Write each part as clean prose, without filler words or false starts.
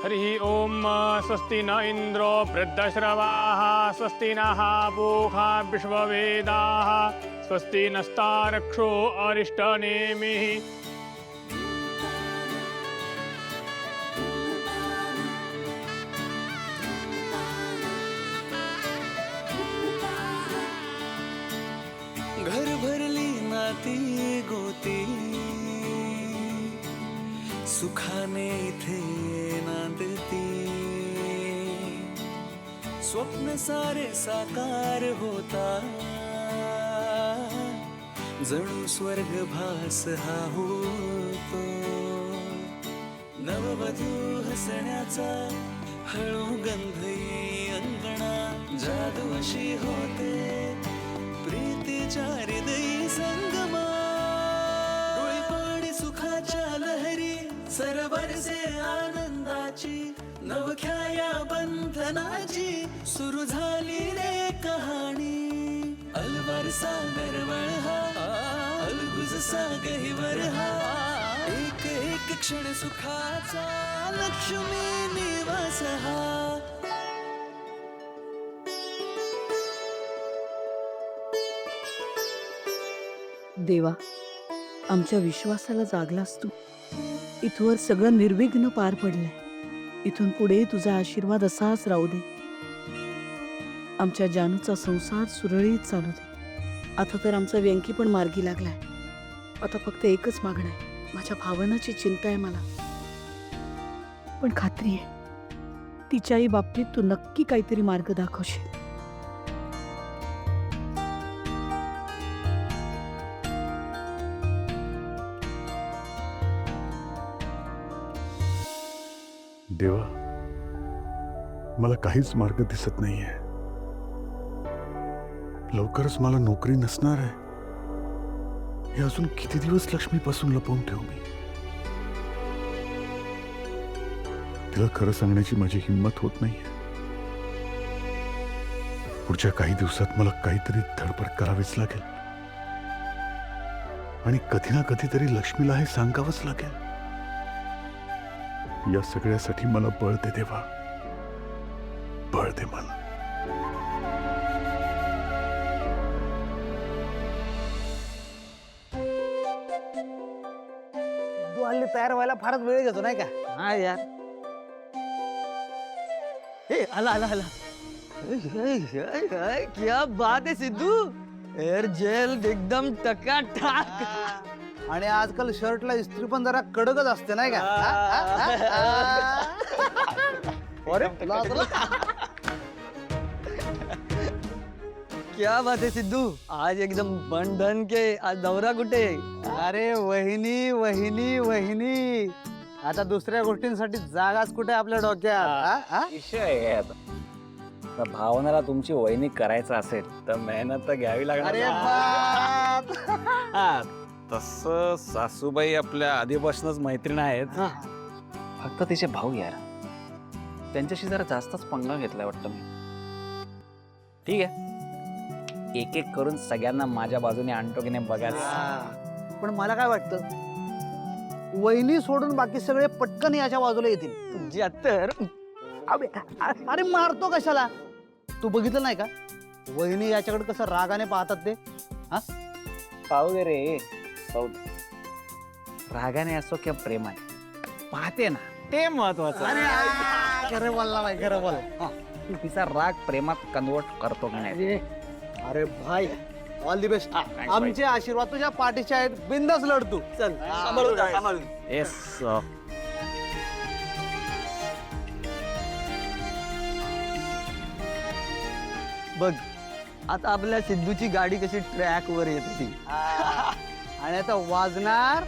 हरि ओम स्वस्ति न इंद्रो वृद्धश्रवाः स्वस्ति नः पूषा विश्ववेदाः स्वस्ति नस्तारक्षो अरिष्टनेमिः। घर भरली नाती गोती सुखाने इथे नांदती स्वप्न सारे साकार होता जणू स्वर्ग भास हा होतो नववधू हसण्याचा हळू गंध येई अंगणा जादू अशी होते प्रीतीच्या हृदयी संगमा डोळीपाडी सुखाच्या लहरी सरवरसे आनंदाची नवख्या या बंधनाची सुरू झाली रे कहाणी अलवारसा नरवळ हा अलगुज गहिवर हा एक एक क्षण सुखाचा लक्ष्मी निवास हा। देवा, आमच्या विश्वासाला जागलास तू। इथवर सगळं निर्विघ्न पार पडलंय। इथून पुढे तुझा आशीर्वाद असाच राहू दे। आमच्या जानूचा संसार सुरळीत चालू दे। आता तर आमचा व्यंकी पण मार्गी लागलाय। आता फक्त एकच मागणं आहे, माझ्या भावनाची चिंता आहे मला, पण खात्री आहे तिच्याही बाबतीत तू नक्की काहीतरी मार्ग दाखवशील। देवा, मला काहीच मार्ग दिसत नाहीये। लवकरच मला नोकरी नसणार आहे। हे अजून किती दिवस लक्ष्मीपासून लपवून ठेवू मी? तिला खरं सांगण्याची माझी हिंमत होत नाहीये। पुढच्या काही दिवसात मला काहीतरी धडपड करावीच लागेल आणि कधी ना कधीतरी लक्ष्मीला हे सांगावंच लागेल। या सगळ्यासाठी मला बळ दे देवा, बळ दे मला। तू हल्ली तयार व्हायला फारच वेळ घेतो नाही का? हा यार, हे आला आला आला। क्या बात है सिद्धू, हेअर जेल एकदम टकाटक। आणि आजकाल शर्टला इस्त्री पण जरा कडकच असते नाही का? अरे क्या बात है सिद्धू, आज एकदम बन धन के। आज दौरा कुठे? अरे वहिनी वहिनी वहिनी, आता दुसऱ्या गोष्टींसाठी जागाच कुठे आपल्या डोक्यात? विषय आहे आता। तर भावनाला तुमची वहिनी करायचं असेल तर मेहनत तर घ्यावी लागणार। अरे बाप! हा, तसं सासूबाई आपल्या आधीपासूनच मैत्रीण आहेत। फक्त तिचे भाऊ यार, त्यांच्याशी जरा जास्तच पंगा घेतलाय वाटतं मी। ठीक आहे, एक एक करून सगळ्यांना माझ्या बाजूने आणतो की नाही बघायला। पण मला काय वाटतं, वहिनी सोडून बाकी सगळे पटकन याच्या बाजूला येतील। जत्तर अरे मारतो कशाला? तू बघितलं नाही का वहिनी याच्याकडे कसं रागाने पाहतात ते? हा, पाहू दे रे, पाहू दे। रागाने असो किंवा प्रेमाने पाहते ना, ते महत्वाचं। खरं बोलला बाई, खरं बोल। तिचा राग प्रेमात कन्वर्ट करतो की नाही? अरे भाई, ऑल दी बेस्ट। आमचे आशीर्वाद तुझ्या पाठीचे आहेत, बिंदास लढतो। चल येस। बघ, आता आपल्या सिद्धूची गाडी कशी ट्रॅक वर येत होती। आणि आता वाजणार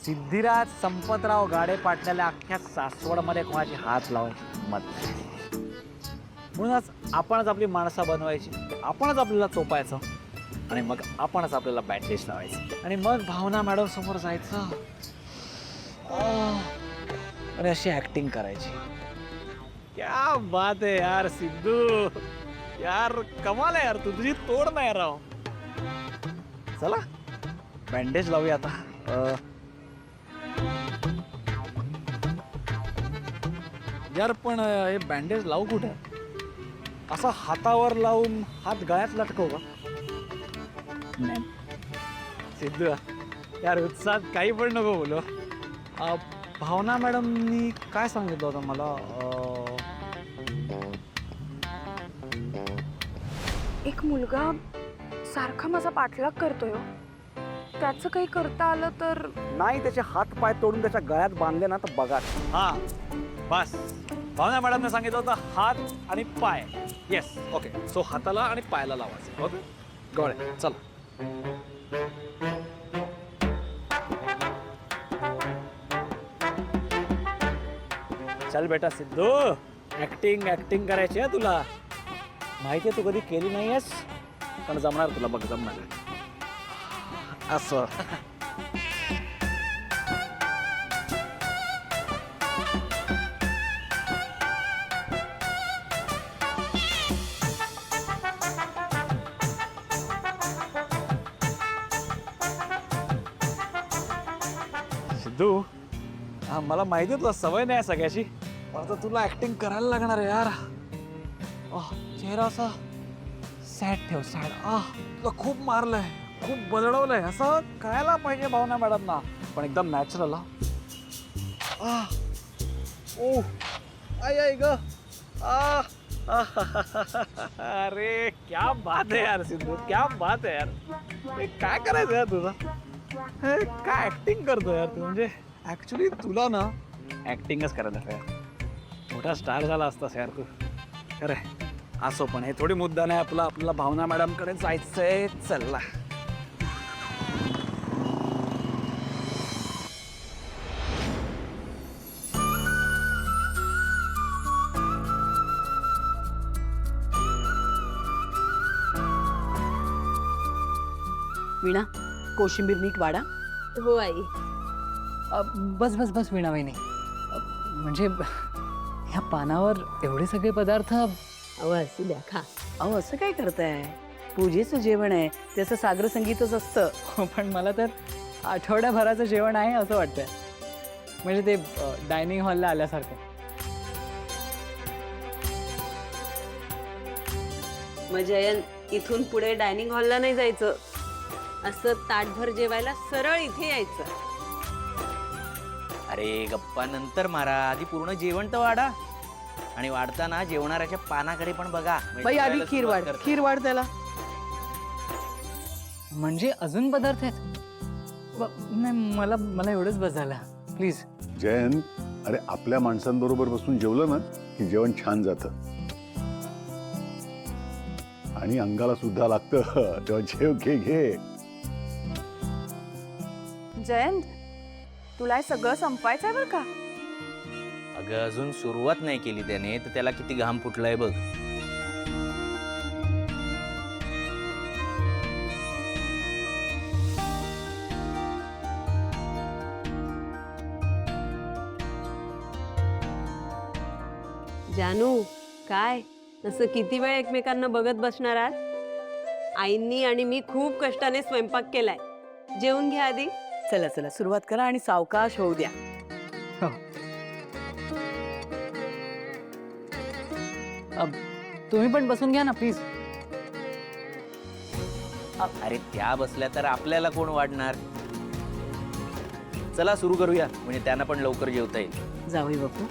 सिद्धिराज संपतराव गाडे पाटल्याला अख्ख्या सासवडमध्ये कोणाची हात लावायची हिंमत नाही। म्हणूनच आपणच आपली माणसं बनवायची, आपणच आपल्याला चोपायचं आणि मग आपणच आपल्याला बँडेज लावायचं आणि मग भावना मॅडम समोर जायचं आणि अशी ऍक्टिंग करायची। क्या बात है यार सिद्धू, यार कमाल आहे यार, तुझी तोड नाही राव. चला बँडेज लावूया आता. यार पण हे बँडेज लावू कुठे? असा हातावर लावून हात गळ्यात लटकव का? नाही सिद्धू यार, उत्साहात काही पण नको बोलू. भावना मॅडमनी काय सांगितलं होतं मला? एक मुलगा सारखा माझा पाठलाग करतोय हो. त्याचं काही करता आलं तर. नाही, त्याचे हात पाय तोडून त्याच्या गळ्यात बांधले ना तर बघा. हा बस, भावना मॅडमने सांगितलं होतं हात आणि पाय. Yes, okay. सो हाताला आणि पायाला लावायचं. ओके गळे, चला. चल बेटा सिद्धू, ऍक्टिंग करायची आहे तुला. माहितीये तू कधी केली नाहीयेस, पण जमणार तुला, बघ जमणार. असं सिद्धू, मला माहिती आहे तुला सवय नाही सगळ्याची, पण आता तुला ऍक्टिंग करायला लागणार आहे यार. चेहरा असा सॅड ठेव, सॅड. तुला खूप मारलंय, खूप बदलवलंय, असं कळायला पाहिजे भावना मॅडमना, पण एकदम नॅचरल. ओ आई ग. अरे क्या बात है यार सिद्धू, क्या बात है यार. काय करायचं यार तुझं? काय ऍक्टिंग करतो यार तू? म्हणजे ऍक्च्युली तुला ना ऍक्टिंगच करायला यार. मोठा स्टार झाला असतास यार तू. अरे असो, पण हे थोडी मुद्दा नाही आपला. आपल्याला भावना मॅडमकडे जायचंय. चला. वीणा, कोशिंबीर नीट वाढा. हो आई. बस बस बस वीणा वहिनी. म्हणजे ह्या पानावर एवढे सगळे पदार्थ. अहो असू द्या, खा. अहो असं काय करताय? पूजेचं जेवण आहे, त्याचं सागर संगीतच असतं. हो, पण मला तर आठवड्याभराचं जेवण आहे असं वाटतंय. म्हणजे ते डायनिंग हॉलला आल्यासारखं. मग जयंत, इथून पुढे डायनिंग हॉलला नाही जायचं. असं ताटभर जेवायला सरळ इथे यायचं. अरे गप्पा नंतर मारा, आधी पूर्ण जेवण तर वाढा. आणि वाढताना जेवणाऱ्याच्या पानाकडे पण बघा. बाई आधी खीर वाढ, खीर वाढ त्याला. म्हणजे अजून पदार्थ आहेत? नाही, मला मला एवढंच बस झालं. प्लीज. जयंत, अरे आपल्या माणसांबरोबर बसून जेवलं ना की जेवण छान जातं आणि अंगाला सुद्धा लागतं. तेव्हा जेव, घे. जयंत, तुला हे सगळं संपवायचंय बरं का? अगं अजून सुरुवात नाही केली त्याने, तर त्याला किती घाम फुटलाय बघ. जानू, काय असं किती वेळ एकमेकांना बघत बसणार आहात? आईंनी आणि मी खूप कष्टाने स्वयंपाक केलाय. जेवून घ्या आधी. चला चला, सुरुवात करा आणि सावकाश होऊ द्या. तुम्ही पण बसून घ्या ना प्लीज. अरे त्या बसल्या तर आपल्याला कोण वाढणार. चला सुरू करूया, म्हणजे त्यांना पण लवकर जेवता येईल. जावई बापू,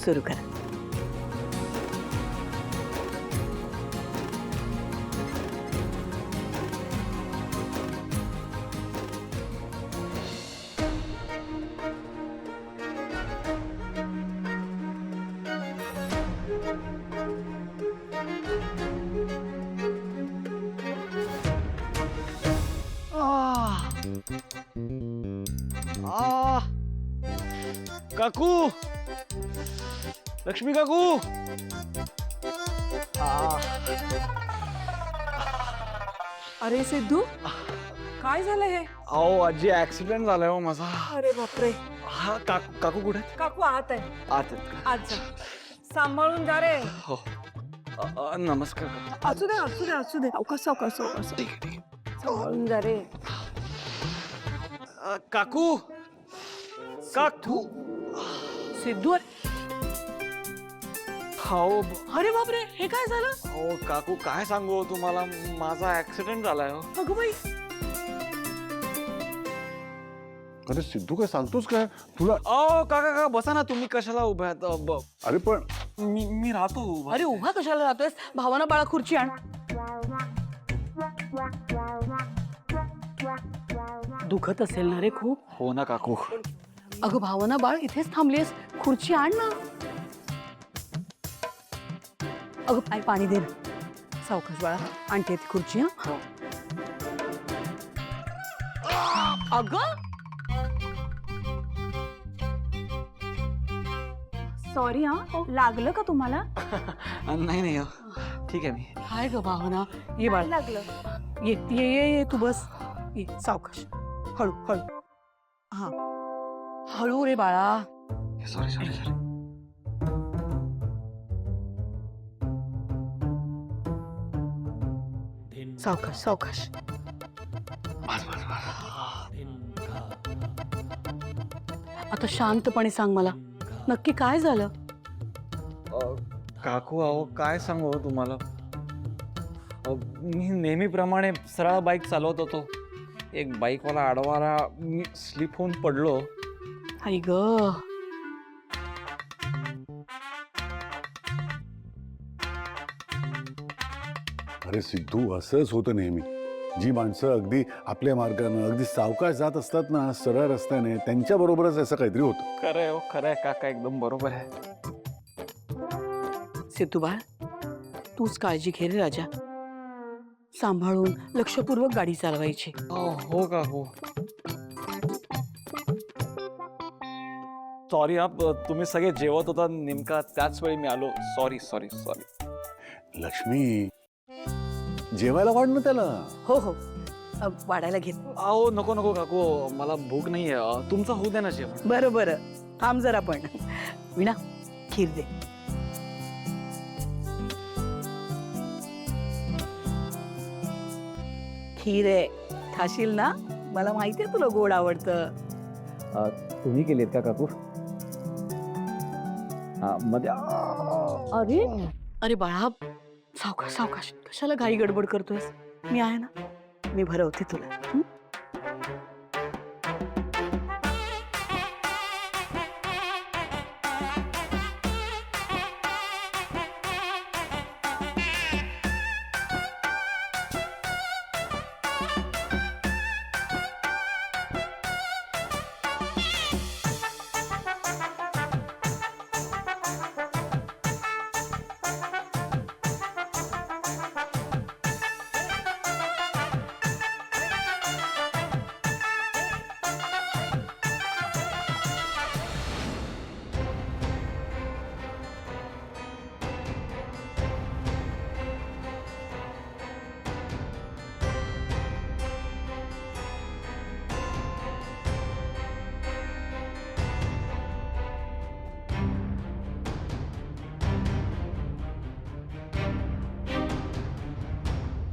सुरू करा. काकू, लक्ष्मी काकू. अरे सिद्धू, काय झालं हे? अहो आजी, ऍक्सिडेंट झालाय हो माझा. अरे बापरे. हा काकू कुठे? काकू आत आहे. आत आहेत का? आज जा. सांभाळून जा रे. हो. नमस्कार. असू दे असू दे असू दे अवकाश सावकाश सावकाश सांभाळून जा रे. काकू काकू सिद्धू हो अरे बापरे हे काय झालं? हो काकू काय सांगू तुम्हाला, माझा ऍक्सिडेंट झालाय हो. अगं बाई अरे सिद्धू काय सांगतोस काय तुला? काका काका बसा ना, तुम्ही कशाला उभ्या आहात? अरे पण मी राहतो उभा. अरे उभा कशाला राहतोयस? भावाना बाळा खुर्ची आण. दुखत असेल ना रे खूप? हो ना काकू. अगं भावना बाळ इथेच थांबलीस, खुर्ची आण ना. अगं आई पाणी दे ना. सावकाश बाळा आणते ती खुर्ची. हा अगं सॉरी हा, लागलं का तुम्हाला? नाही नाही हो. ठीक आहे मी. हाय ग भावना, ये बाळ लागलं. ये ये ये ये तू बस. ये सावकाश, हळू हळू. हा हळू रे बाळा. Sorry sorry sorry. सावकाश सावकाश. आता शांतपणे सांग मला, नक्की काय झालं? काकू अहो काय सांगू तुम्हाला, मी नेहमीप्रमाणे सरळ बाईक चालवत होतो. एक बाईकवाला आडवाला, मी स्लिप होऊन पडलो. आई ग अरे सिद्धू असंच होतं नेहमी. जी माणसं अगदी आपल्या मार्गानं अगदी सावकाश जात असतात ना सरळ रस्त्याने, त्यांच्या बरोबरच असं काहीतरी होतं. खरंय हो खरंय काका, एकदम बरोबर आहे. सिद्धू बाळ तूच काळजी घे रे राजा. सांभाळून लक्षपूर्वक गाडी चालवायची. हो काकू. सॉरी हा, तुम्ही सगळे जेवत होता नेमका त्याच वेळी मी आलो. Sorry sorry sorry. लक्ष्मी जेवायला वाढ ना त्याला. हो हो वाढायला घेत. अहो नको नको काकू, मला भूक नाहीये. तुमचं होऊ दे ना जेवण. बरं बरं थांब जरा. पण विणा खीर दे. खीर आहे, खाशील ना? मला माहितीये तुला गोड आवडतं. तुम्ही केलीत का काकू? मध्ये अरे अरे बाळा सावकाश सावकाश, कशाला घाई गडबड करतोयस? मी आहे ना, मी भरवते तुला. हं?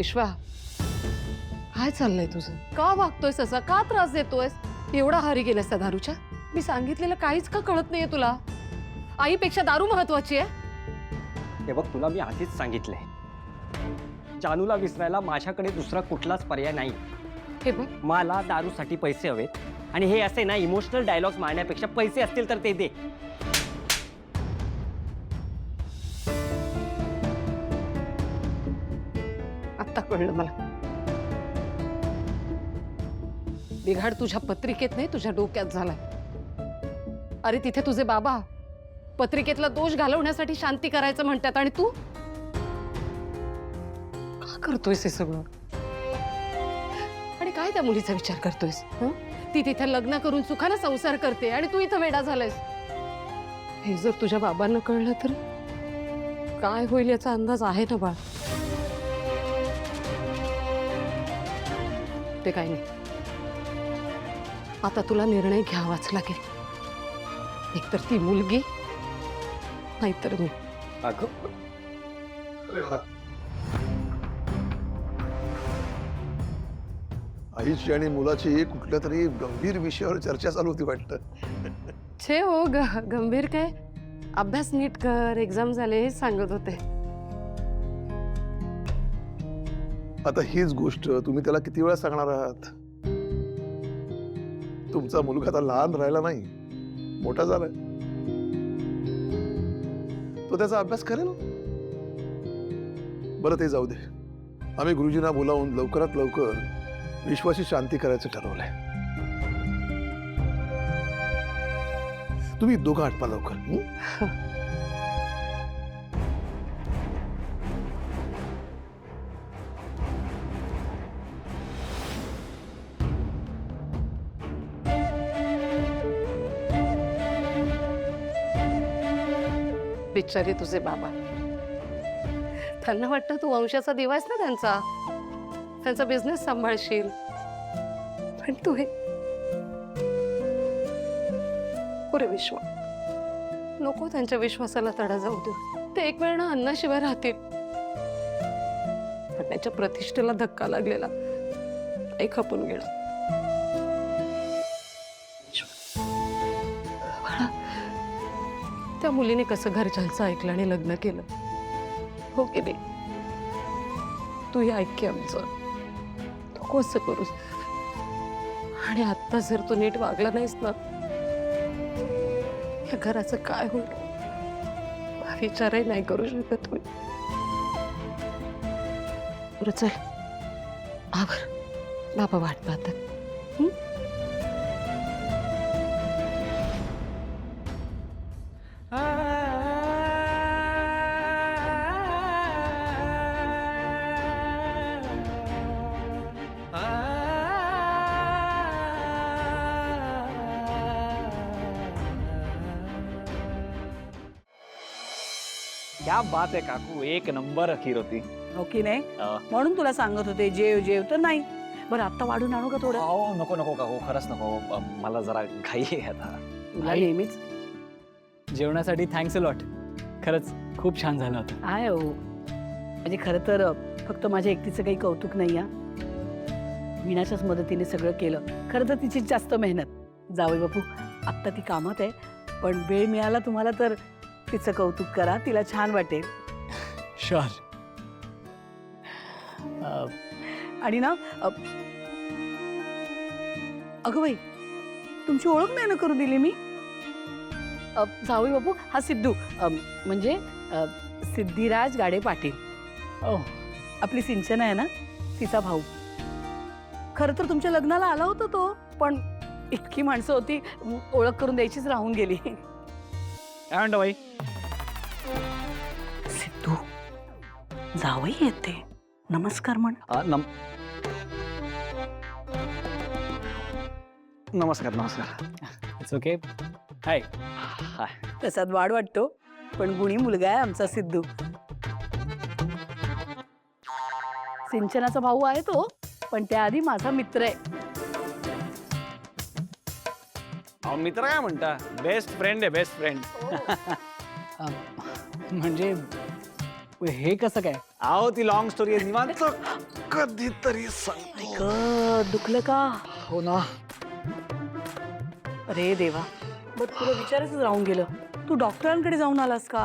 विश्वा काय चाललंय तुझं? का वागतोयस असा? का त्रास देतोयस? एवढा हारी गेलास त्या दारूच्या? मी सांगितलेलं काहीच का कळत नाहीये तुला? आईपेक्षा दारू महत्वाची आहे. हे बघ, तुला मी आधीच सांगितलंय, जानूला विसरायला माझ्याकडे दुसरा कुठलाच पर्याय नाही. हे बघ, मला दारूसाठी पैसे हवेत आणि हे असे ना इमोशनल डायलॉग्स मारण्यापेक्षा पैसे असतील तर ते दे. आता कळलं मला. बिघाड तुझ्या पत्रिकेत नाही, तुझ्या डोक्यात झालाय. अरे तिथे तुझे बाबा पत्रिकेतला दोष घालवण्यासाठी शांती करायचं म्हणतात आणि तू का करतोयस हे सगळं? आणि काय त्या मुलीचा विचार करतोयस? ती तिथे लग्न करून सुखाने संसार करते आणि तू इथं वेडा झालायस. हे जर तुझ्या बाबांना कळलं तर काय होईल याचा अंदाज आहे ना बाळ? ते काही नाही, आता तुला निर्णय घ्यावाच लागेल. एकतर ती मुलगी नाहीतर मी. अगं आईची आणि मुलाची कुठल्या तरी गंभीर विषयावर चर्चा चालू होती वाटतं. छे हो गंभीर काय, अभ्यास नीट कर, एक्झाम झाले हे सांगत होते. आता हीच गोष्ट तुम्ही त्याला किती वेळा सांगणार आहात? तुमचा मुलगा आता लहान राहिला नाही, मोठा झालाय. तो त्याचा अभ्यास करेल. बरं ते जाऊ दे. आम्ही गुरुजींना बोलावून लवकरात लवकर विश्वाची शांती करायचं ठरवलंय. तुम्ही दोघं आटपा लवकर. बिचारे तुझे बाबा, त्यांना वाटतं तू वंशाचा दिवा आहेस ना त्यांचा बिझनेस सांभाळशील, पण तू हे पुरे विश्व नको, त्यांच्या विश्वासाला तडा जाऊ दे. ते एक वेळ ना अन्नाशिवाय राहतील, पण त्यांच्या प्रतिष्ठेला धक्का लागलेला एक खपून गेलं. त्या मुलीने कसं घरच्यांचं ऐकलं आणि लग्न केलं, हो की नाही? तूही ऐक आमचं, नको असं करूस. आणि आत्ता जर तू नीट वागला नाहीस ना, या घराचं काय होईल हा विचारही नाही करू शकत मी. बरं चल आवर, बाबा वाट पाहतात. क्या बात आहे काकू, एक नंबर खीर होती. हो की नाही? म्हणून तुला सांगत होते जेव जेव, तर नाही. बरं आता वाढून आणू का थोडं? अहो नको नको काकू, खरंच नको. मला जरा घाई आहे आता. तुला नेहमीच जेवणासाठी थँक्स अ लॉट. खरंच खूप छान झालं होतं. आहे हो. म्हणजे खरं तर फक्त माझ्या एकटीचं काही कौतुक नाही या, वीणाच्याच मदतीने सगळं केलं. खरं तर तिची जास्त मेहनत. जावई बापू आत्ता ती कामात आहे, पण वेळ मिळाला तुम्हाला तर तिचं कौतुक करा, तिला छान वाटेल. शुअर. आणि ना अगं बाई, तुमची ओळख नाही ना करून दिली मी. जावई बापू हा सिद्धू, म्हणजे सिद्धिराज गाडे पाटील. आपली सिंचना आहे ना, तिचा भाऊ. खरं तर तुमच्या लग्नाला आला होता तो, पण इतकी माणसं होती, ओळख करून द्यायचीच राहून गेली. काय म्हणतो बाई? सिद्धू जावई येते, नमस्कार म्हण. नमस्कार नमस्कार. It's okay. हाय. तसाच वाढ वाटतो, पण गुणी मुलगा आहे आमचा सिद्धू. सिंचनाचा भाऊ आहे तो, पण त्याआधी माझा मित्र आहे. मित्र काय म्हणता? बेस्ट फ्रेंड आहे, बेस्ट फ्रेंड. म्हणजे हे कसं काय? अहो ती लॉंग स्टोरी आहे, निवांत कधीतरी सांगतो. दुखलं का? हो ना. अरे देवा, बरं तुला विचारायचं राहून गेलं, तू डॉक्टरांकडे जाऊन आलास का?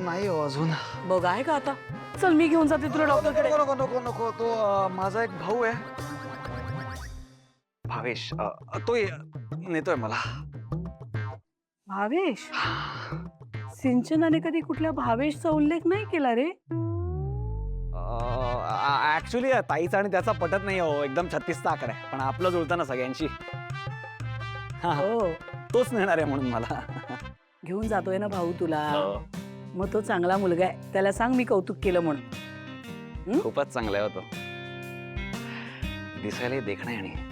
नाही हो अजून. बघ आहे का आता? चल मी घेऊन जाते तुला डॉक्टरकडे. नको नको नको. तो माझा एक भाऊ आहे, भावेश. तो नेतोय मला. भावेश? सिंचनाने कधी कुठल्या भावेशचा उल्लेख नाही केला रे. ऍक्च्युली ताईचा आणि त्याचा पटत नाही हो, एकदम 36चा आकडा आहे, पण आपलं जुळतं ना सगळ्यांशी. हो, तोच नेणार आहे म्हणून मला. घेऊन जातोय ना भाऊ तुला, मग तो चांगला मुलगा आहे, त्याला सांग मी कौतुक केलं म्हणून. खूपच चांगला आहे होतो, दिसायला देखणं आहे. आणि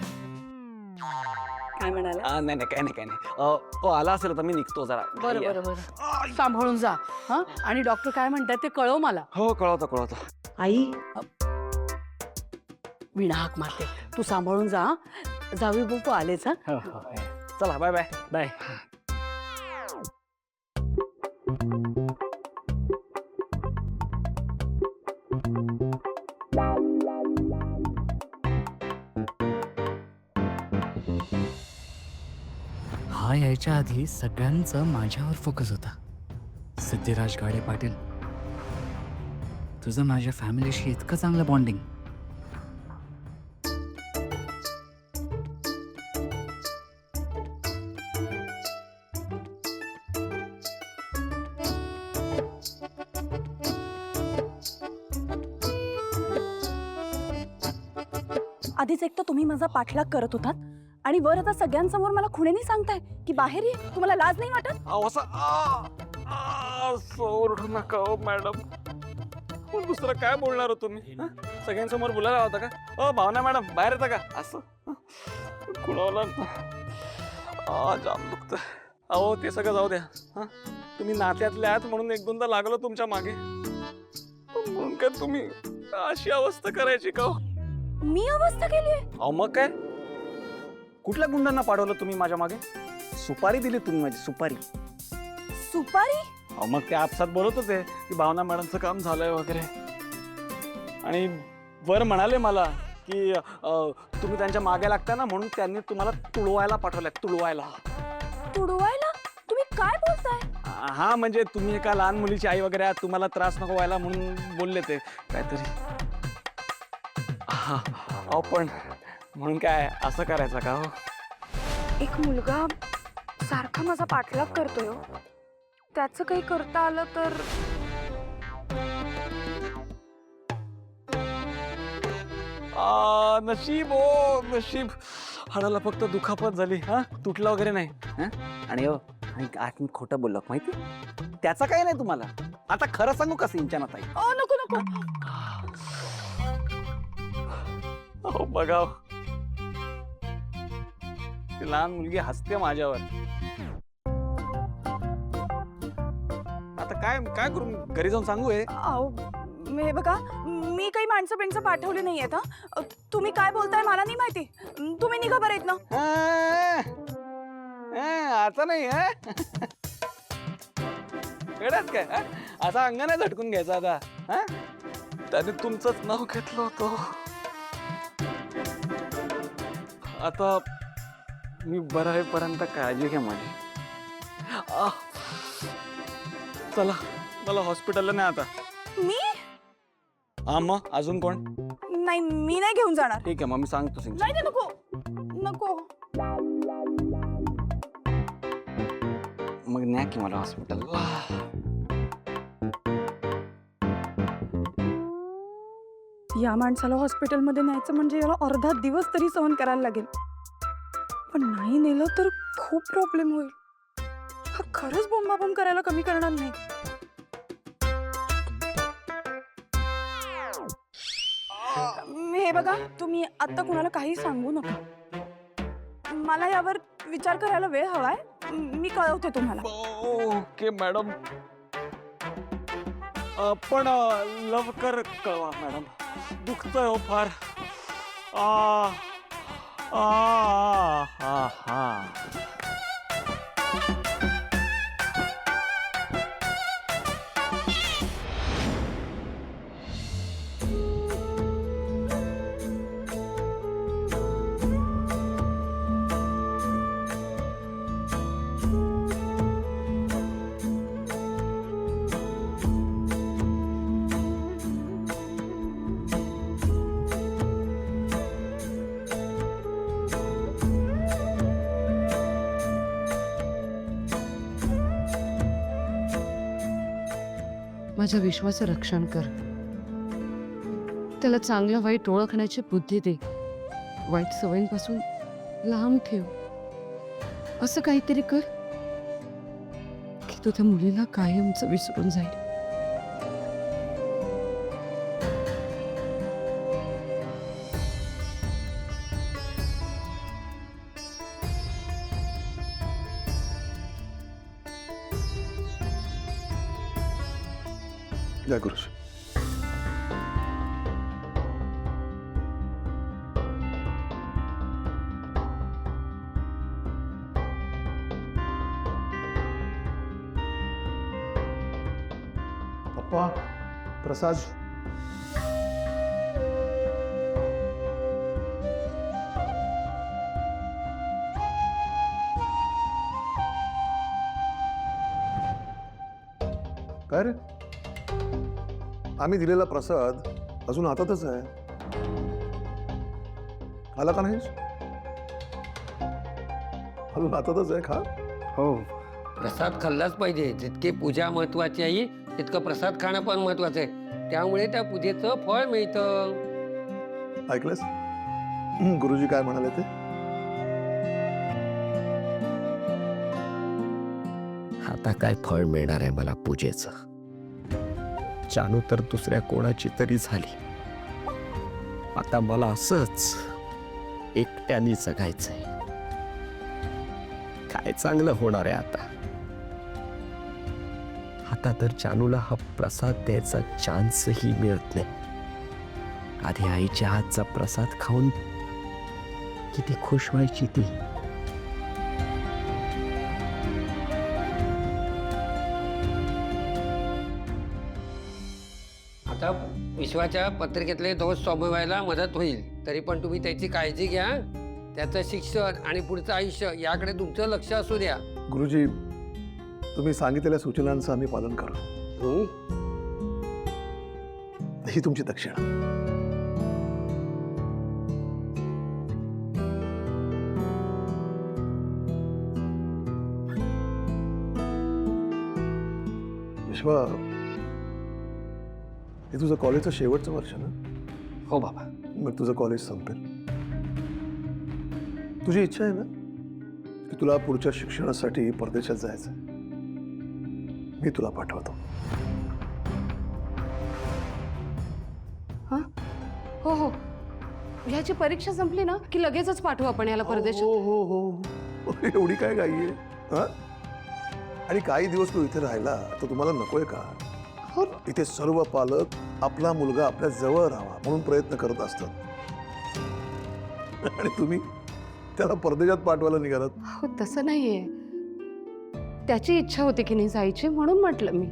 काय म्हणाला? नाही काय नाही. आला असेल तर मी निघतो जरा. बरं बरं बरं, सांभाळून जा. हा, आणि डॉक्टर काय म्हणतात ते कळव मला. हो कळवतो. आई वीणा हाक मारते, तू सांभाळून जा. जावी बापू आलेच. हा, चला बाय बाय बाय. हा यायच्या आधी सगळ्यांचं माझ्यावर फोकस होता. सिद्धिराज गाडे पाटील, तुझं माझ्या फॅमिलीशी इतकं चांगलं बॉन्डिंग. आधीच एक तर तुम्ही माझा पाठलाग करत होतात आणि वर आता सगळ्यांसमोर मला खुणेनी सांगताय की बाहेर ये, तुम्हाला लाज नाही वाटत? ओरडू नका हो मॅडम. दुसरं काय बोलणार हो तुम्ही? सगळ्यांसमोर बोलायला होता का? भावना मॅडम बाहेर येता का? असं कुणाला जाम दुखत. अहो ते सगळं जाऊ द्या. तुम्ही नात्यातले आहात म्हणून एक दोनदा लागलो तुमच्या मागे, म्हणून काय तुम्ही अशी अवस्था करायची का? मी अवस्था केली आहे? अहो मग काय, कुठल्या गुंडांना पाठवलं तुम्ही माझ्या मागे? सुपारी दिली तुम्ही माझी, सुपारी. सुपारी? अहो मग ते आपसात बोलत होते की भावना मॅडमचं काम झालंय वगैरे, आणि वर म्हणाले मला की तुम्ही त्यांच्या मागे लागता ना, म्हणून त्यांनी तुम्हाला तुडवायला पाठवलंय. तुडवायला? तुडवायला? तुम्ही काय बोलताय? हा म्हणजे तुम्ही एका लहान मुलीची आई वगैरे आहात, तुम्हाला त्रास नको व्हायला म्हणून बोलले ते काहीतरी. अहो पण म्हणून काय असं करायचं का? हो एक मुलगा सारखा माझा पाठलाग करतोय हो. त्याचं काही करता आलं तर? नशीब हो नशीब. हाडाला फक्त दुखापत झाली, हा तुटला वगैरे नाही. आणि हो आत मी खोटं बोललो माहिती, त्याचा काही नाही तुम्हाला. आता खरं सांगू का सिंचना ताई? नको नको. हो बघा, ती लहान मुलगी हसते माझ्यावर. आता काय काय करू, घरी जाऊन सांगू? हे बघा, मी काही माणसं पिणसं पाठवली नाही आहेत. तुम्ही काय बोलताय मला नाही माहिती. तुम्ही निघा बरं ना. आता नाही काय आता अंग नाही झटकून घ्यायचा. आता त्याने तुमचंच नाव घेतलं होतं. आता मी बरं आहेपर्यंत काळजी घ्या माझी. चला मला हॉस्पिटलला नाही आता. मी? हा मग अजून कोण? नाही मी नाही घेऊन जाणार. ठीक आहे मग मी सांगतो सिंग. नाही नको नको. मग न्या की मला हॉस्पिटलला. या माणसाला हॉस्पिटलमध्ये न्यायचं म्हणजे याला अर्धा दिवस तरी सहन करायला लागेल. पण नाही नेलं तर खूप प्रॉब्लेम होईल. हा खरंच बोंबाबोंब करायला कमी करणार नाही. हे बघा, तुम्ही आता कुणाला काही सांगू नका. मला यावर विचार करायला वेळ हवाय. मी कळवते तुम्हाला. ओके मॅडम, पण लवकर कळवा मॅडम. दुखतंय हो फार. माझ्या विश्वाचं रक्षण कर. त्याला चांगलं वाईट ओळखण्याची बुद्धी दे. वाईट सवयींपासून लांब ठेव. असं काहीतरी कर की तो त्या मुलीला कायमचं विसरून जाईल. या गुरुजी. पप्पा, प्रसाद. काय रे, आम्ही दिलेला प्रसाद अजून हातातच आहे, खाला का नाहीस? अजून हातातच आहे, खा. हो. प्रसाद खाल्लाच पाहिजे. जितकी पूजा महत्वाची आहे तितकं प्रसाद खाणं पण महत्वाचं आहे. त्यामुळे त्या पूजेचं फळ मिळतं. ऐकलंस गुरुजी काय म्हणाले ते? आता काय फळ मिळणार आहे मला पूजेचं? जानू तर दुसऱ्या कोणाची तरी झाली. आता मला असंच एकट्याने जगायचंय. काय चांगलं होणार आहे आता? आता तर जानूला हा प्रसाद द्यायचा चान्सही मिळत नाही. आधी आईच्या हातचा प्रसाद खाऊन किती खुश व्हायची ती. आता विश्वाच्या पत्रिकेतले दोष सोडवायला मदत होईल. तरी पण तुम्ही त्याची काळजी घ्या. त्याचं शिक्षण आणि पुढचं आयुष्य याकडे तुमचं लक्ष असू द्या. गुरुजी, तुम्ही सांगितलेल्या सूचनांचं आम्ही पालन करू. ही तुमची दक्षिणा. विश्वा, हे तुझं कॉलेजचं शेवटचं वर्ष ना? हो बाबा. मग तुझं कॉलेज संपेल. तुझी इच्छा आहे ना की तुला पुढच्या शिक्षणासाठी परदेशात जायचं? मी तुला पाठवतो. हो हो, ह्याची परीक्षा संपली ना की लगेचच पाठवू आपण याला परदेशात. हो हो हो, एवढी काय घाई आहे? हा? आणि काही दिवस तू इथे राहिला तर तुम्हाला नकोय का? हो. इथे सर्व पालक आपला मुलगा आपल्या जवळ राहावा म्हणून प्रयत्न करत असतात, आणि तुम्ही त्याला परदेशात पाठवायला निघालात. हो, तसं नाहीये. त्याची इच्छा होती की नाही जायची, म्हणून म्हटलं मी.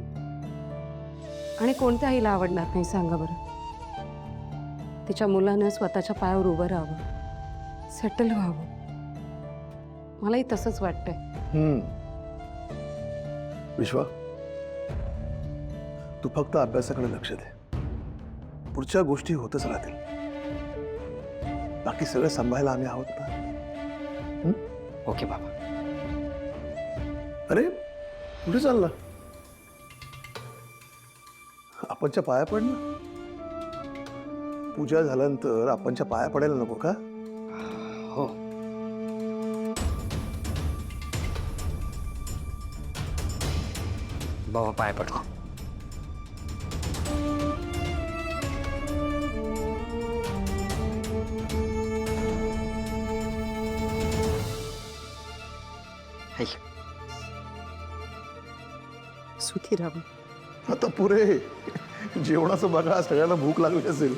आणि कोणत्या आईला आवडणार नाही सांगा बरं? तिच्या मुलानं स्वतःच्या पायावर उभं राहावं, सेटल व्हावं. मलाही तसंच वाटतंय. विश्वा, तू फक्त अभ्यासाकडे लक्ष दे. पुढच्या गोष्टी होतच राहतील. बाकी सगळं सांभाळायला आम्ही आहोत ना. ओके बाबा. अरे कुठे चालला? आपणच्या पाया पड ना. पूजा झाल्यानंतर आपणच्या पाया पडायला नको का? हो. बाबा पाय पडतो. सुखी राहा. आता पुरे जेवणाचं बघा, सगळ्यांना भूक लागली असेल.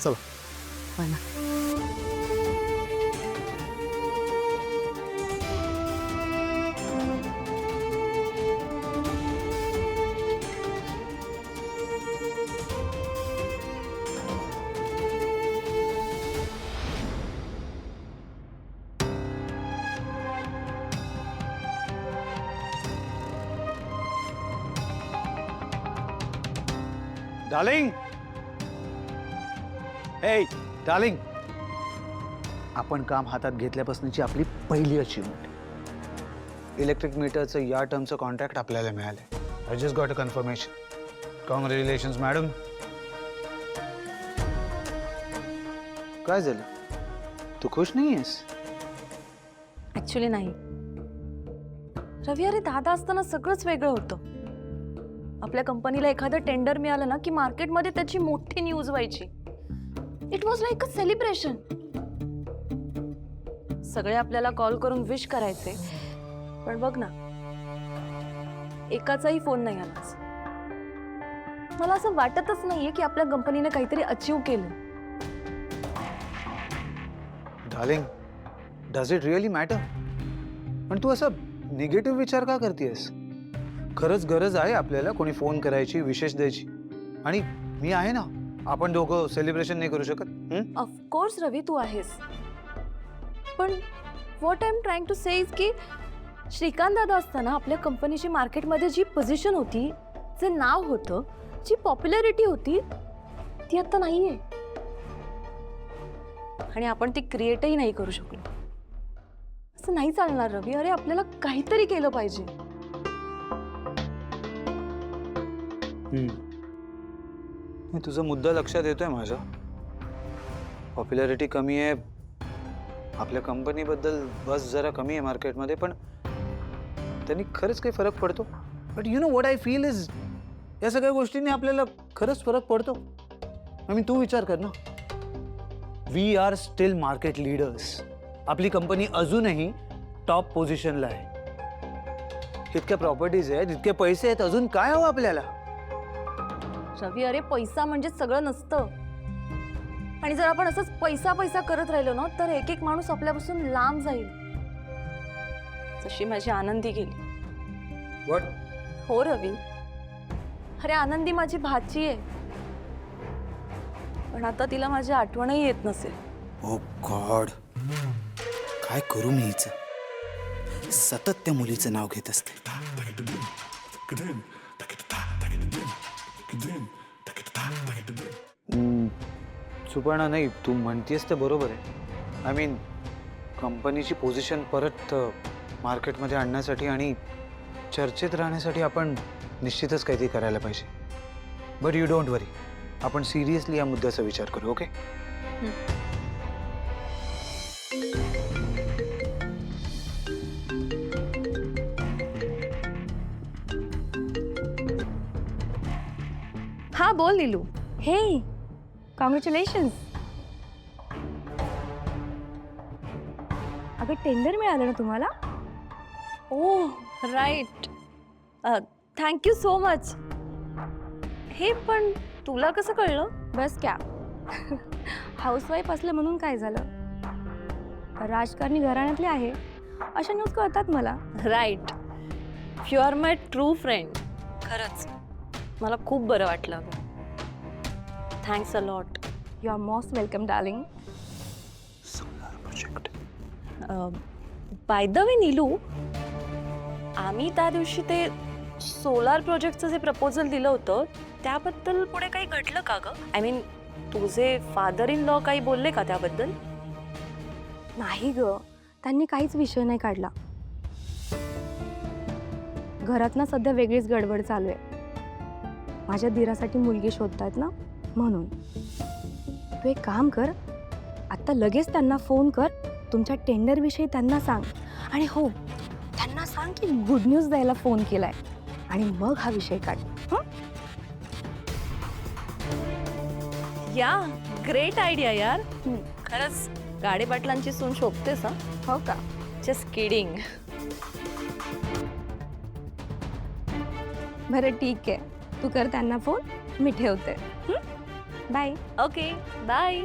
चला. डार्लिंग, हे डार्लिंग, आपण काम हातात घेतल्यापासूनची आपली पहिली अचीवमेंट. इलेक्ट्रिक मीटरचं या टर्मचं कॉन्ट्रॅक्ट आपल्याला मिळालंय. I just got a confirmation. Congratulations madam. काय झालं, तू खुश नाही आहेस? ऍक्च्युली नाही रवी. अरे दादा असताना सगळंच वेगळं होतं. आपल्या कंपनीला एखादं टेंडर मिळालं ना की मार्केटमध्ये त्याची मोठी न्यूज व्हायची. It was like a celebration. सगळे आपल्याला कॉल करून विश करायचे, पण बघ ना, एकाचाही फोन नाही आला. मला असं वाटतच नाहीये की आपल्या कंपनीने काहीतरी अचीव केलं. Darling, does it really matter? पण तू असं निगेटिव्ह विचार का करतेस? खरंच गरज आहे आपल्याला कोणी फोन करायची, विशेष द्यायची. आणि मी आहे ना, आपण दोघं सेलिब्रेशन नाही करू शकत? ऑफकोर्स रवी, तू आहेस. पण what I am trying to say is की श्रीकांत दादा असताना आपल्या कंपनीची मार्केटमध्ये जी पोझिशन होती, जे नाव होतं, जी पॉप्युलॅरिटी होती, ती आता नाहीये. आणि आपण ती क्रिएटही नाही करू शकलो. असं नाही चालणार रवी. अरे आपल्याला काहीतरी केलं पाहिजे. मी तुझा मुद्दा लक्षात येतोय माझ्या. पॉप्युलॅरिटी कमी आहे, आपल्या कंपनीबद्दल बस जरा कमी आहे मार्केटमध्ये, पण त्यांनी खरंच काही फरक पडतो. But you know what I feel is, या सगळ्या गोष्टींनी आपल्याला खरंच फरक पडतो. आय मीन तू विचार कर ना, we are still market leaders. आपली कंपनी अजूनही टॉप पोझिशनला आहे. इतक्या प्रॉपर्टीज आहेत, इतके पैसे आहेत, अजून काय हवं आपल्याला? रवी अरे पैसा म्हणजे सगळं नसतं. आणि जर आपण असंच पैसा पैसा करत राहिलो ना, तर एक एक माणूस आपल्यापासून लांब जाईल. जशी माझी आनंदी गेली. व्हॉट? हो रवी. अरे आनंदी माझी भाची आहे, पण आता तिला माझी आठवणही येत नसेल. ओ गॉड, काय करू मी हिचं? सतत त्या मुलीचं नाव घेत असते. सुपर्णा, नाही तू म्हणतेस ते बरोबर आहे. आय मीन कंपनीची पोझिशन परत मार्केटमध्ये आणण्यासाठी आणि चर्चेत राहण्यासाठी आपण निश्चितच काहीतरी करायला पाहिजे. बट यू डोंट वरी, आपण सिरियसली या मुद्द्याचा विचार करू. ओके? हा बोल नीलू. हे कॉंग्रॅच्युलेशन्स. अगं टेंडर मिळालं ना तुम्हाला? ओ राईट. Thank you so much. हे पण तुला कसं कळलं? बस क्या हाऊसवाईफ असलं म्हणून काय झालं? राजकारणी घराण्यातले आहे अशा न्यूज कळतात मला. Right. You are my true friend. खरंच मला खूप बरं वाटलं. Thanks a lot. You are most welcome darling. By the way Neelu, आम्ही त्या दिवशी ते सोलार प्रोजेक्टचं जे प्रपोजल दिलं होतं त्याबद्दल पुढे काही घडलं का गं? आय मीन तुझे फादर इन लॉ काही बोलले का त्याबद्दल? नाही ग, त्यांनी काहीच विषय नाही काढला. घरात ना सध्या वेगळीच गडबड चालू आहे. माझ्या दीरासाठी मुलगी शोधतायत ना, म्हणून. तू एक काम कर, आता लगेच त्यांना फोन कर, तुमच्या टेंडरविषयी त्यांना सांग. आणि हो, त्यांना सांग की गुड न्यूज द्यायला फोन केलाय, आणि मग हा विषय काढ. या ग्रेट आयडिया यार. खरंच गाडे पाटलांची सून शोभतेस. हो का? Just kidding. बरं ठीक आहे, तू कर त्यांना फोन, मी ठेवते. बाय. Okay bye.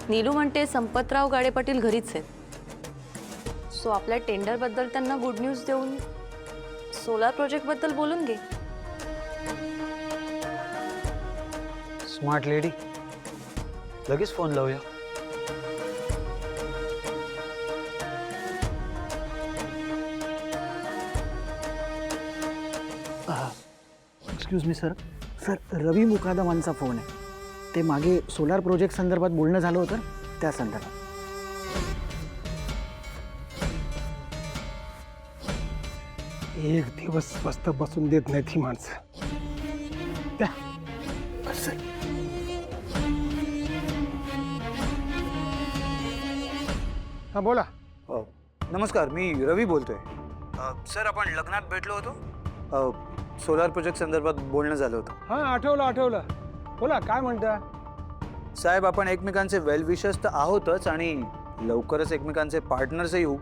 नीलू म्हणते संपतराव गाडे पाटील घरीच आहेत. सो आपल्या टेंडरबद्दल त्यांना गुड न्यूज देऊन सोलार प्रोजेक्टबद्दल बोलून घे. Smart lady. लगेच फोन लावूया. Excuse me sir. रवी मुकादमांचा फोन आहे. ते मागे सोलार प्रोजेक्ट संदर्भात बोलणं झालं होतं, त्या संदर्भात. एक दिवस स्वस्त बसून देत नाहीत ही माणसं. हा बोला. नमस्कार, मी रवी बोलतोय. सर, आपण लग्नात भेटलो होतो. सोलार प्रोजेक्ट संदर्भात बोलणं झालं होतं. हां, आठवलं. बोला, काय म्हणता? साहेब, आपण एकमेकांचे वेल विशर्स तर आहोतच आणि लवकरच एकमेकांचे पार्टनर्सही होऊ.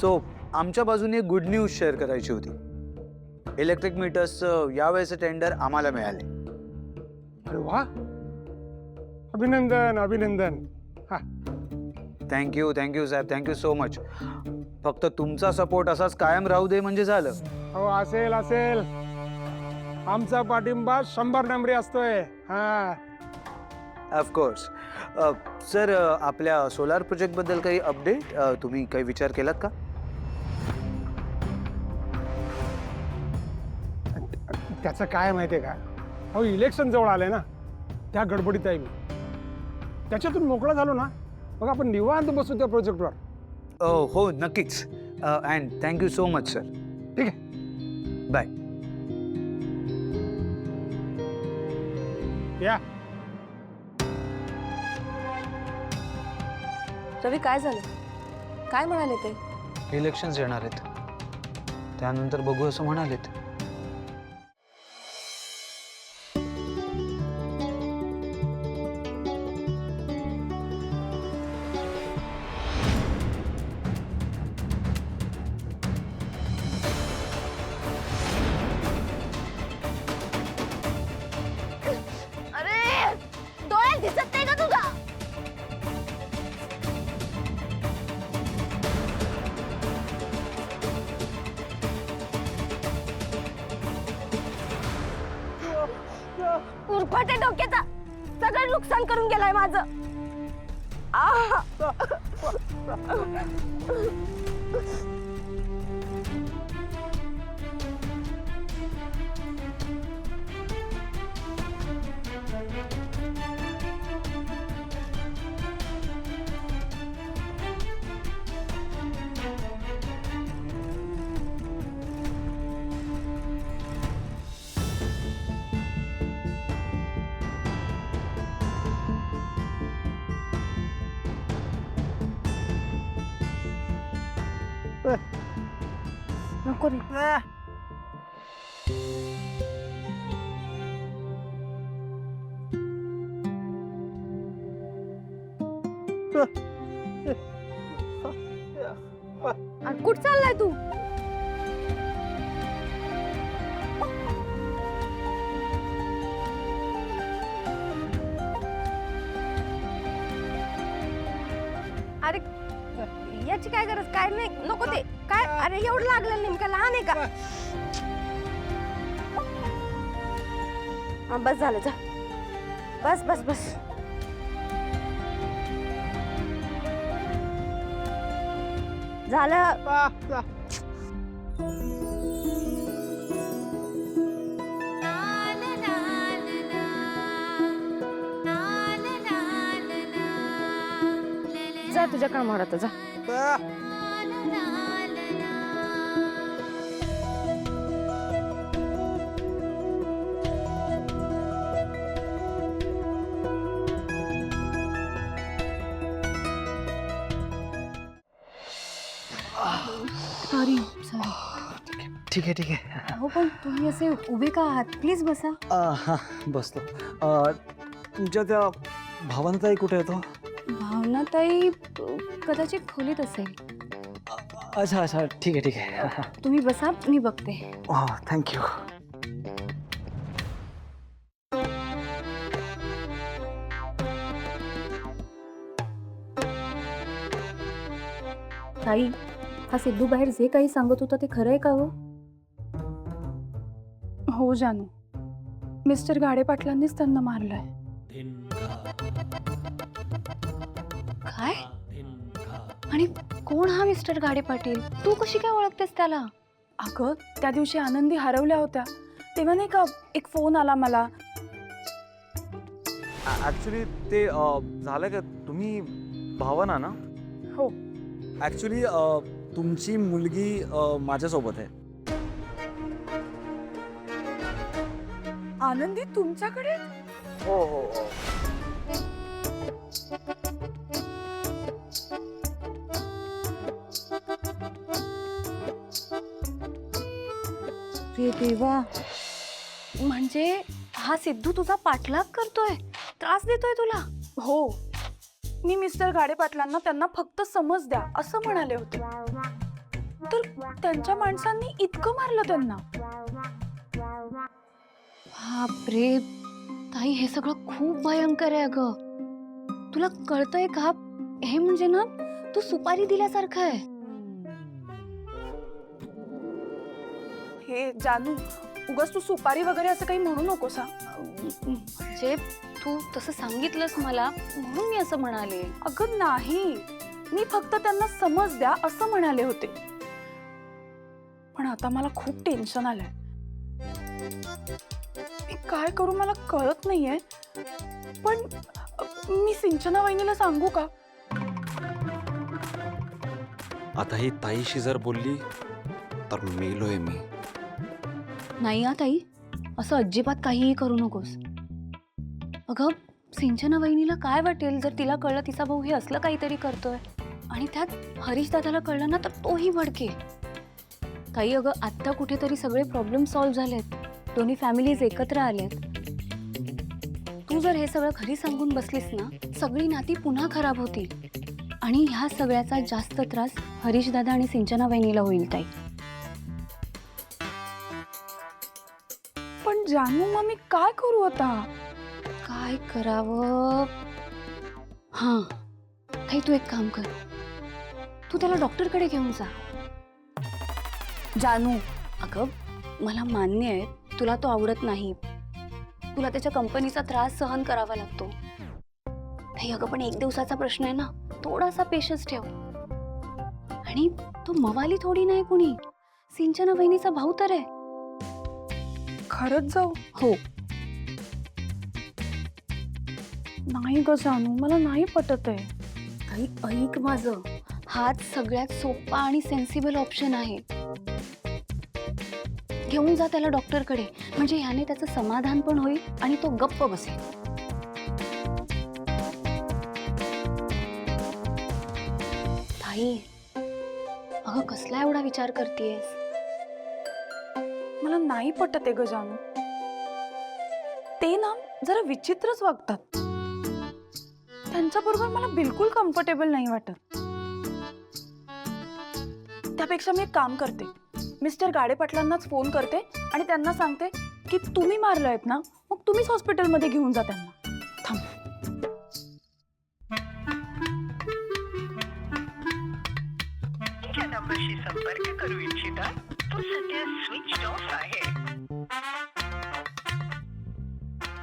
सो आमच्या बाजूने गुड न्यूज शेअर करायची होती. इलेक्ट्रिक मीटर्सचं यावेळेचं टेंडर आम्हाला मिळाले. अरे वा, अभिनंदन. हां, थँक्यू साहेब, थँक्यू सो मच. फक्त तुमचा सपोर्ट असाच कायम राहू दे म्हणजे झालं. हो, असेल. आमचा पाठिंबा 100 नंबरी असतोय. हां, ऑफकोर्स. सर, आपल्या सोलार प्रोजेक्टबद्दल काही अपडेट तुम्ही काही विचार केलात का? त्याचं काय माहिती आहे का, अहो इलेक्शन जवळ आलंय ना, त्या गडबडीत आहे मी. त्याच्यातून मोकळा झालो ना, मग आपण निवांत बसू त्या प्रोजेक्टवर. हो नक्कीच. And thank you so much sir. ठीक आहे, बाय. या. रवी, काय झालं? काय म्हणाले ते? इलेक्शन्स येणार आहेत, त्यानंतर बघू असं म्हणालेत. अरे डोळ्यात दिसत नाही का तुझा? उरफाटे डोक्याचा सगळं नुकसान करून गेलाय माझं. आह! नको रे. कुठं चाललाय तू? अरे याची काय गरज? काय नाही, नको ते. काय? अरे एवढं लागलं नेमकं, लहान आहे का? बस झालं, जा. बस बस बस. झालं. जा तुझ्या कामावर आता, जा. सॉरी. ठीक आहे, ठीक आहे. हो, पण तुम्ही असे उभे का आहात? प्लीज बसा. हां, बसतो. तुमच्या त्या भावनाताई कुठे येतो? भावनाताई कदाचित खोलीत असेल. अच्छा अच्छा, ठीक आहे, ठीक आहे. तुम्ही बसा, मी बघते. थँक्यू. ताई, हा सिद्धू बाहेर जे काही सांगत होता ते खरं आहे का हो? हो जानू, मिस्टर गाडे पाटलांनीच त्यांना मारलंय. काय? आणि कोण हा मिस्टर गाडे पाटील? तू कशी काय ओळखतेस त्याला? अगं, त्या दिवशी आनंदी हरवल्या होत्या तेव्हा नाही का एक फोन आला मला. ऍक्च्युली ते झालं का, तुम्ही भावना ना? हो. ऍक्च्युली तुमची मुलगी माझ्यासोबत आहे. आनंदी तुमच्याकडे? हो हो हो. रे देवा, म्हणजे हा सिद्धू तुझा पाठलाग करतोय, त्रास देतोय तुला? हो, मी मिस्टर गाडे पाटलांना त्यांना फक्त समज द्या असं म्हणाले होते, तर त्यांच्या माणसांनी इतकं मारलं त्यांना. बापरे ताई, हे सगळं खूप भयंकर आहे अगं. तुला कळतंय का? हे म्हणजे ना, तू सुपारी दिल्यासारखं आहे. हे जानू, उगाच तू सुपारी वगैरे असं काही म्हणू नकोस. म्हणजे तू तसं सांगितलंस मला म्हणून मी असं म्हणाले. अगं नाही, मी फक्त त्यांना समज द्या असं म्हणाले होते. पण आता मला खूप टेन्शन आलंय. मी काय करू मला कळत नाहीये. पण मी सिंचना वहिनीला सांगू का? आता ही ताईशी जर बोलली तर मेलोय मी. नाही हा ताई, असं अजिबात काहीही करू नकोस. अगं सिंचना वहिनीला काय वाटेल जर तिला कळलं तिचा भाऊ हे असलं काहीतरी करतोय, आणि त्यात हरीश दादाला कळलं ना तर तोही भडकेल. ताई अगं आत्ता कुठेतरी सगळे प्रॉब्लेम सॉल्व्ह झालेत, दोन्ही फॅमिलीज एकत्र आल्यात. तू जर हे सगळं घरी सांगून बसलीस ना, सगळी नाती पुन्हा खराब होतील, आणि ह्या सगळ्याचा जास्त त्रास हरीश दादा आणि सिंचना वहिनीला होईल ताई. पण जानू मग मी काय करू आता? काय करावं? हां ताई, तू एक काम कर, तू त्याला डॉक्टरकडे घेऊन जा. जानू अगं मला मान्य आहे तुला तो आवडत नाही, तुला त्याच्या कंपनीचा त्रास सहन करावा लागतो. नाही अगं पण 1 दिवसाचा प्रश्न आहे ना, थोडासा पेशन्स ठेव. आणि तो मवाली थोडी नाही कुणी, सिंचना वहिनीचा भाऊ तर आहे. खरंच जाऊ? हो. नाही ग जानू, मला नाही पटत आहे. ताई ऐक माझं, हाच सगळ्यात सोपा आणि सेन्सिबल ऑप्शन आहे. घेऊन जा त्याला डॉक्टरकडे, म्हणजे ह्याने त्याचं समाधान पण होईल आणि तो गप्प बसेल. ताई अगं कसला एवढा विचार करतेस? मला नाही पटत आहे ग जानू. ते ना जरा विचित्रच वागतात. त्यांच्याबरोबर मला बिलकुल कम्फर्टेबल नाही वाटत. त्यापेक्षा मी एक काम करते, मिस्टर गाडे पाटलांनाच फोन करते आणि त्यांना सांगते की तुम्ही मारलंयत ना, मग तुम्हीच हॉस्पिटलमध्ये घेऊन जा त्यांना. थांब. नंबरशी संपर्क करू इच्छिता तो सध्या स्विच ऑफ आहे.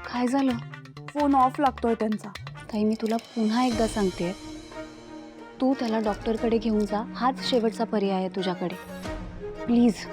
काय झालं? फोन ऑफ लागतोय त्यांचा. ताई मी तुला पुन्हा एकदा सांगते, तू त्याला डॉक्टरकडे घेऊन जा, हाच शेवटचा पर्याय आहे तुझ्याकडे. प्लीज.